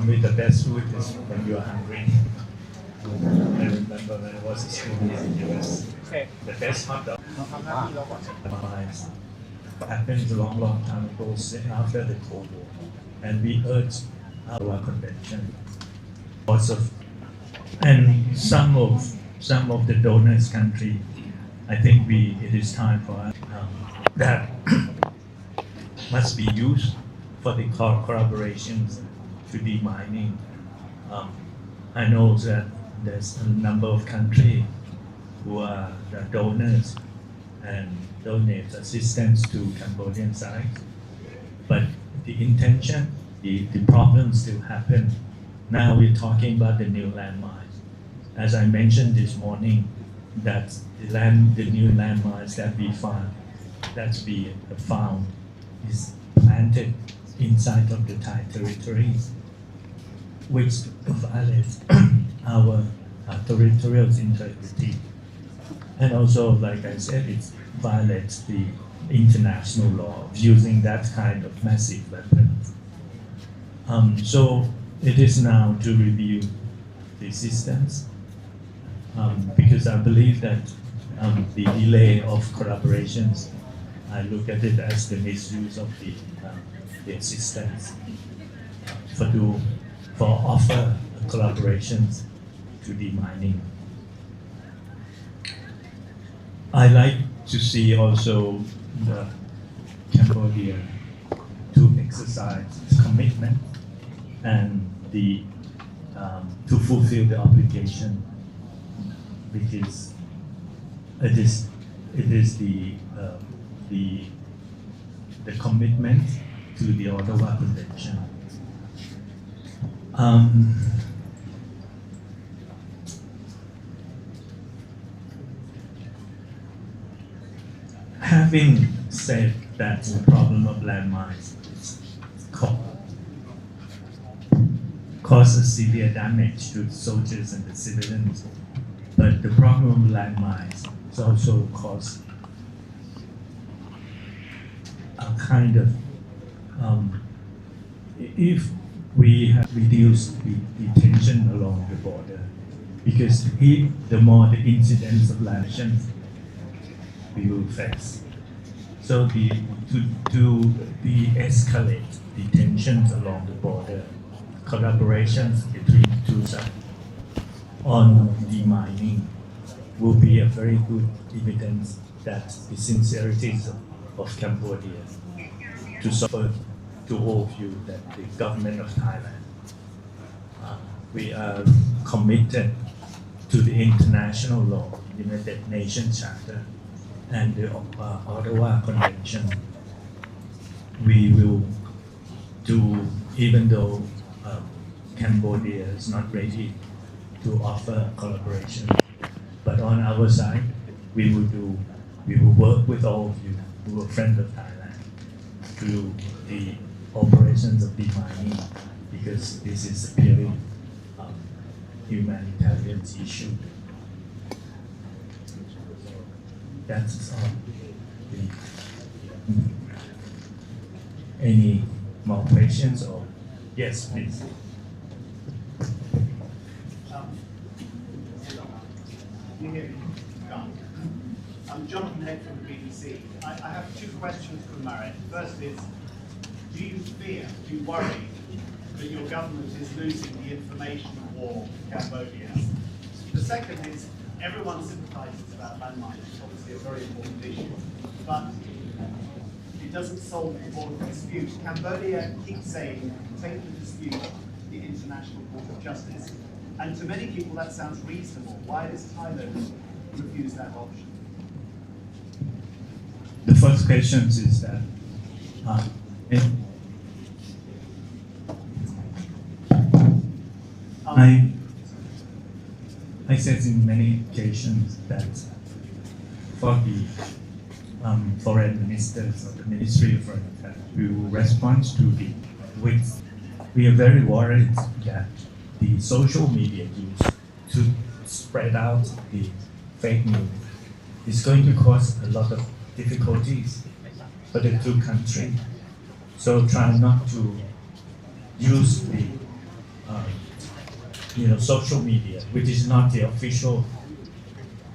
Normally the best food is when you are hungry. I remember when I was a student in the US, the best hot dog happened a long time ago after the Cold War. And we urged our convention because of, and some of the donors country, I think it is time for us that must be used for the collaborations to demining. I know that there's a number of countries who are the donors and donate assistance to Cambodian side, but the intention, the problems still happen. Now we're talking about the new landmines. As I mentioned this morning, that the new landmines that we found is planted inside of the Thai territories, which violates our territorial integrity. And also, like I said, it violates the international law of using that kind of massive weapons. So it is now to review the systems, because I believe that the delay of collaborations, I look at it as the misuse of the assistance for offer collaborations to demining. I like to see also Cambodia to exercise its commitment and to fulfill the obligation, because it is the commitment to the Ottawa Convention. Having said that the problem of landmines causes severe damage to the soldiers and the civilians, but the problem of landmines is also cause a kind of if we have reduced the tension along the border, because the more the incidents of landmines we will face. So to de-escalate the tensions along the border, collaborations between two sides on demining will be a very good evidence that the sincerity of Cambodia to support to all of you that the government of Thailand, we are committed to the international law, United Nations Charter, and the Ottawa Convention. We will do, even though Cambodia is not ready to offer collaboration, but on our side, we will work with all of you who are friends of Thailand to do the operations of demining, because this is a purely humanitarian issue. That's all. Any more questions or yes, please. I'm Jonathan Head from the BBC. I have two questions for Marit. First is, do you worry that your government is losing the information war in Cambodia? The second is, everyone sympathises about landmines. It's obviously a very important issue, but it doesn't solve the border dispute. Cambodia keeps saying, take the dispute to the International Court of Justice. And to many people that sounds reasonable. Why does Thailand refuse that option? The first question is that I said in many occasions that for the foreign ministers or the Ministry of Foreign Affairs, we will respond to we are very worried that the social media used to spread out the fake news is going to cause a lot of difficulties for the two countries. So try not to use um, social media, which is not the official.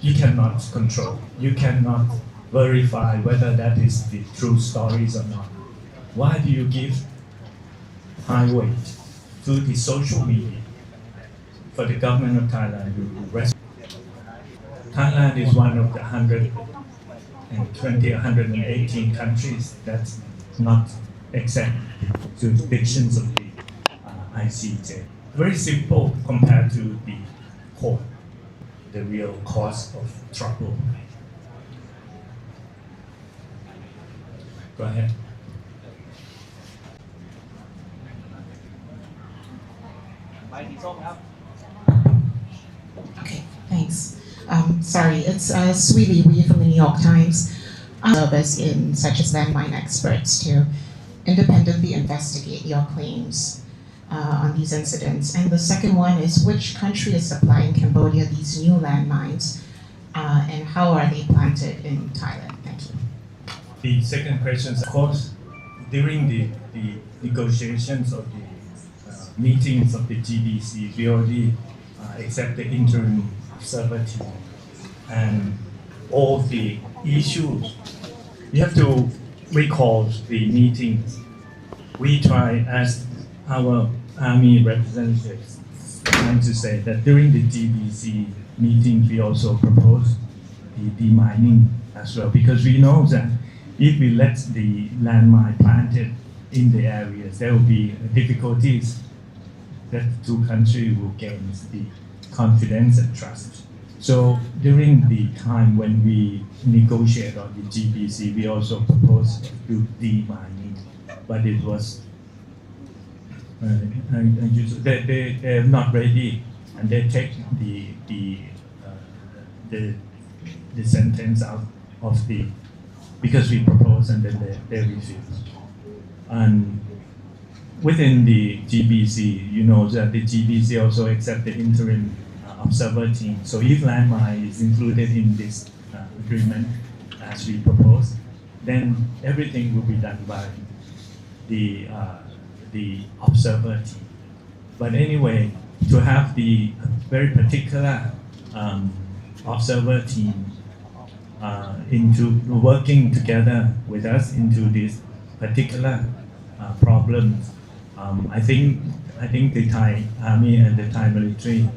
You cannot control. You cannot verify whether that is the true stories or not. Why do you give high weight to the social media for the government of Thailand to rescue? Thailand is one of the 120, 118 countries that's not exempt jurisdictions of the ICJ. Very simple compared to the court, the real cause of trouble. Go ahead. Okay, thanks. Sorry, it's Sweetie Wee from the New York Times. Service in such as landmine experts to independently investigate your claims on these incidents. And the second one is, which country is supplying Cambodia these new landmines, and how are they planted in Thailand? Thank you. The second question is, of course, during the negotiations of the meetings of the GBC, we already accept the interim observer team and all the issues. You have to recall the meetings. We try as our army representatives to say that during the GBC meeting, we also propose the demining as well, because we know that if we let the landmine planted in the areas, there will be difficulties that the two countries will gain the confidence and trust. So during the time when we negotiate on the GBC, we also proposed to do demining, but it was they're not ready, and they take the sentence out of the, because we propose and then they refuse. And within the GBC, you know that the GBC also accept the interim observer team. So if landmine is included in this agreement as we propose, then everything will be done by the observer team. But anyway, to have the very particular observer team into working together with us into this particular problems, I think the Thai army and the Thai military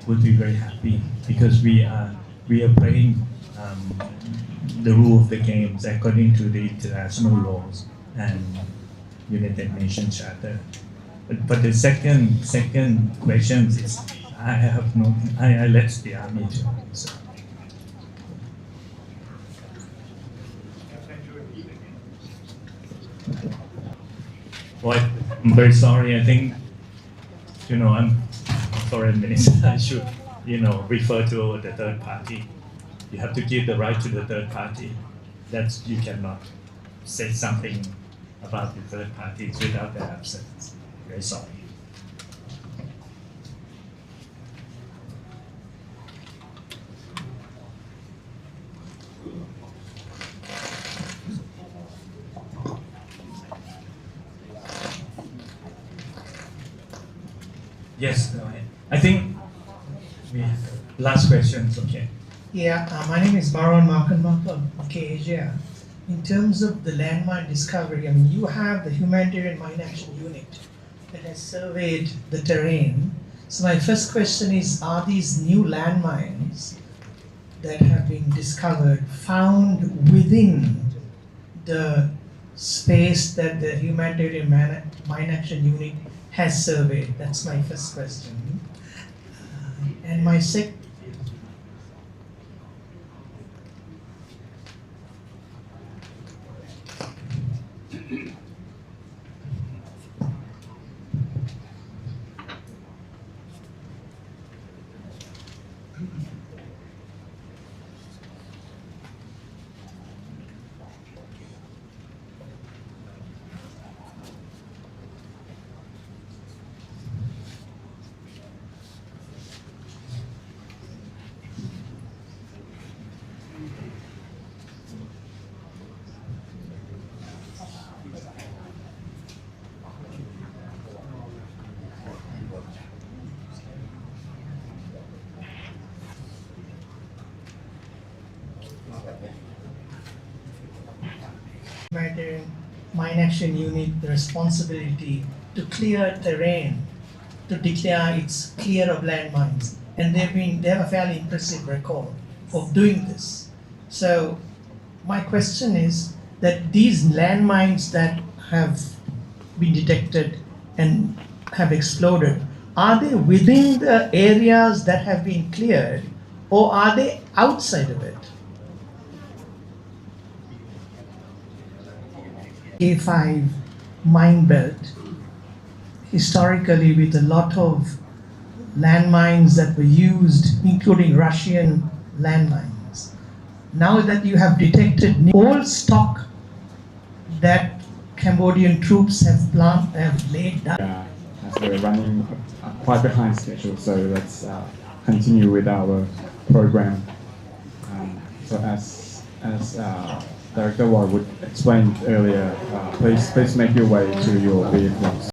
would be very happy, because we are playing the rule of the games according to the international laws and United Nations Charter. But the second question is, I let the army to answer. Well, I'm very sorry. I think, I'm foreign minister. I should, refer to the third party. You have to give the right to the third party. You cannot say something about the third parties without their absence. Very sorry. Yes, go ahead. I think we have last questions, okay. Yeah, my name is Baron Markenbach from Asia. In terms of the landmine discovery, you have the Humanitarian Mine Action Unit that has surveyed the terrain. So my first question is, are these new landmines that have been discovered found within the space that the Humanitarian Mine Action Unit has surveyed? That's my first question. And my second, humanitarian mine action unit the responsibility to clear terrain, to declare it's clear of landmines. And they have a fairly impressive record of doing this. So my question is that these landmines that have been detected and have exploded, are they within the areas that have been cleared or are they outside of it? A5 mine belt, historically with a lot of landmines that were used, including Russian landmines. Now that you have detected old stock that Cambodian troops have laid down. As we're running quite behind schedule, so let's continue with our program. So as Director Ward would explain earlier, please make your way to your vehicles.